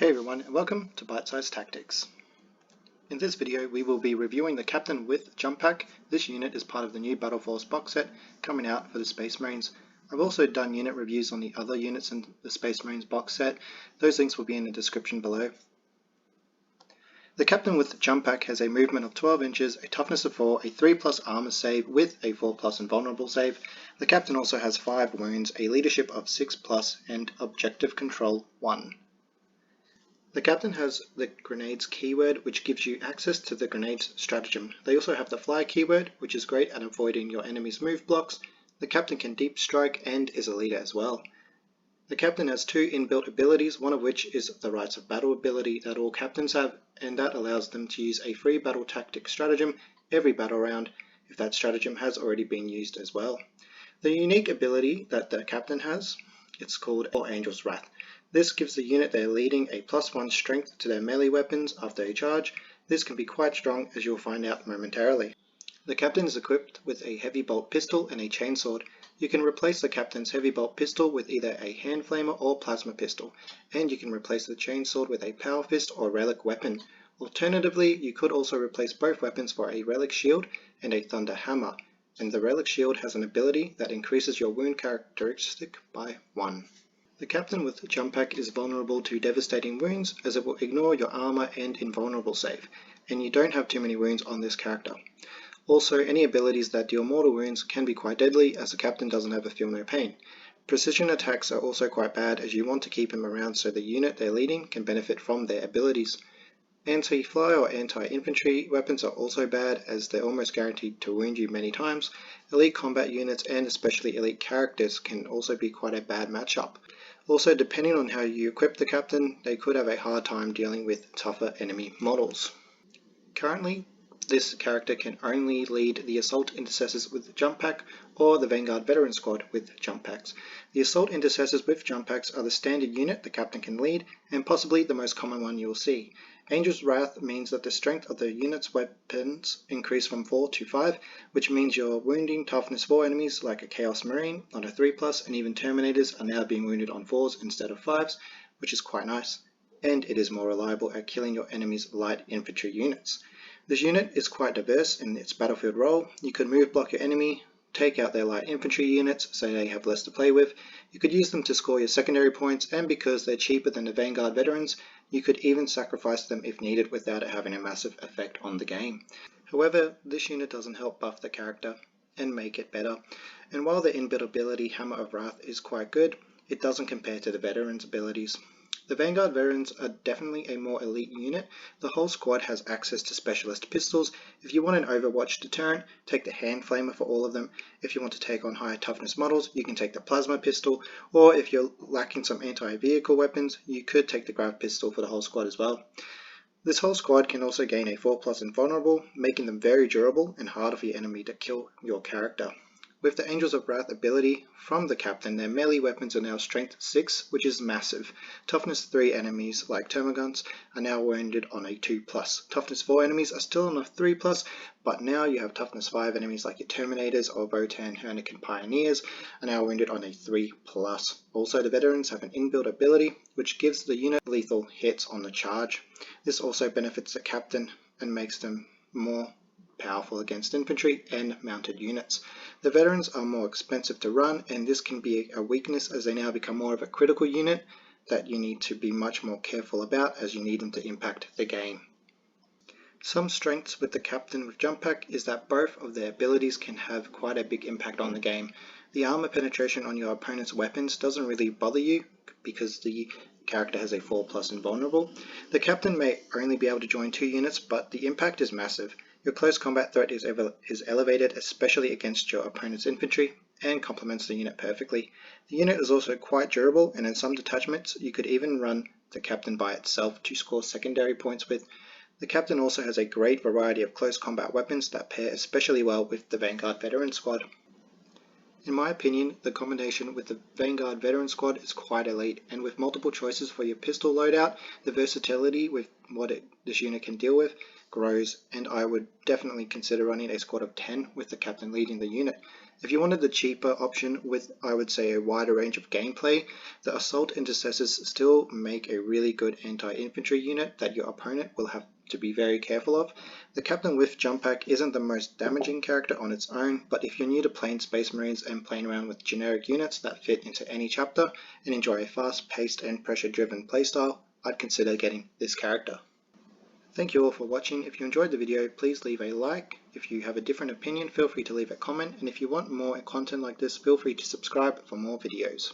Hey everyone, and welcome to Bite-Sized Tactics. In this video we will be reviewing the Captain with Jump Pack. This unit is part of the new BATTLEFORCE box set coming out for the Space Marines. I've also done unit reviews on the other units in the Space Marines box set. Those links will be in the description below. The Captain with Jump Pack has a movement of 12 inches, a toughness of 4, a 3+ armor save with a 4+ invulnerable save. The Captain also has 5 wounds, a leadership of 6+, and objective control 1. The Captain has the Grenades keyword, which gives you access to the Grenades stratagem. They also have the Fly keyword, which is great at avoiding your enemy's move blocks. The Captain can deep strike and is a leader as well. The Captain has 2 inbuilt abilities, one of which is the Rites of Battle ability that all Captains have, and that allows them to use a free battle tactic stratagem every battle round if that stratagem has already been used as well. The unique ability that the Captain has, it's called Angel's Wrath. This gives the unit they're leading a +1 strength to their melee weapons after a charge. This can be quite strong, as you'll find out momentarily. The Captain is equipped with a heavy bolt pistol and a chainsword. You can replace the Captain's heavy bolt pistol with either a hand flamer or plasma pistol, and you can replace the chainsword with a power fist or relic weapon. Alternatively, you could also replace both weapons for a relic shield and a thunder hammer, and the relic shield has an ability that increases your wound characteristic by 1. The Captain with Jump Pack is vulnerable to devastating wounds, as it will ignore your armor and invulnerable save, and you don't have too many wounds on this character. Also, any abilities that deal mortal wounds can be quite deadly, as the Captain doesn't have a feel no pain. Precision attacks are also quite bad, as you want to keep him around so the unit they're leading can benefit from their abilities. Anti-fly or anti-infantry weapons are also bad, as they're almost guaranteed to wound you many times. Elite combat units and especially elite characters can also be quite a bad matchup. Also, depending on how you equip the Captain, they could have a hard time dealing with tougher enemy models. Currently, this character can only lead the Assault Intercessors with Jump Pack or the Vanguard Veteran Squad with Jump Packs. The Assault Intercessors with Jump Packs are the standard unit the Captain can lead, and possibly the most common one you'll see. Angel's Wrath means that the strength of the unit's weapons increase from 4 to 5, which means you're wounding toughness 4 enemies like a Chaos Marine on a 3+, and even Terminators are now being wounded on 4s instead of 5s, which is quite nice, and it is more reliable at killing your enemy's light infantry units. This unit is quite diverse in its battlefield role. You could move block your enemy, take out their light infantry units so they have less to play with. You could use them to score your secondary points, and because they're cheaper than the Vanguard veterans, you could even sacrifice them if needed without it having a massive effect on the game. However, this unit doesn't help buff the character and make it better, and while the inbuilt ability Hammer of Wrath is quite good, it doesn't compare to the veterans' abilities. The Vanguard veterans are definitely a more elite unit. The whole squad has access to specialist pistols. If you want an Overwatch deterrent, take the hand flamer for all of them. If you want to take on higher toughness models, you can take the plasma pistol, or if you're lacking some anti-vehicle weapons, you could take the grav pistol for the whole squad as well. This whole squad can also gain a 4+ invulnerable, making them very durable and harder for your enemy to kill your character. With the Angels of Wrath ability from the Captain, their melee weapons are now strength 6, which is massive. Toughness 3 enemies like Termagants are now wounded on a 2+. Toughness 4 enemies are still on a 3+, but now you have toughness 5 enemies like your Terminators or Votan, Hernican Pioneers are now wounded on a 3+. Also, the veterans have an inbuilt ability which gives the unit lethal hits on the charge. This also benefits the Captain and makes them more powerful against infantry and mounted units. The veterans are more expensive to run, and this can be a weakness as they now become more of a critical unit that you need to be much more careful about, as you need them to impact the game. Some strengths with the Captain with Jump Pack is that both of their abilities can have quite a big impact on the game. The armor penetration on your opponent's weapons doesn't really bother you because the character has a 4+ invulnerable. The Captain may only be able to join 2 units, but the impact is massive. Your close combat threat is elevated, especially against your opponent's infantry, and complements the unit perfectly. The unit is also quite durable, and in some detachments you could even run the Captain by itself to score secondary points with. The Captain also has a great variety of close combat weapons that pair especially well with the Vanguard Veteran Squad. In my opinion, the combination with the Vanguard Veteran Squad is quite elite, and with multiple choices for your pistol loadout, the versatility with what this unit can deal with grows, and I would definitely consider running a squad of 10 with the captain leading the unit. If you wanted the cheaper option with, I would say, a wider range of gameplay, the Assault Intercessors still make a really good anti-infantry unit that your opponent will have to be very careful of. The Captain with Jump Pack isn't the most damaging character on its own, but if you're new to playing Space Marines and playing around with generic units that fit into any chapter and enjoy a fast-paced and pressure-driven playstyle, I'd consider getting this character. Thank you all for watching. If you enjoyed the video, please leave a like. If you have a different opinion, feel free to leave a comment, and if you want more content like this, feel free to subscribe for more videos.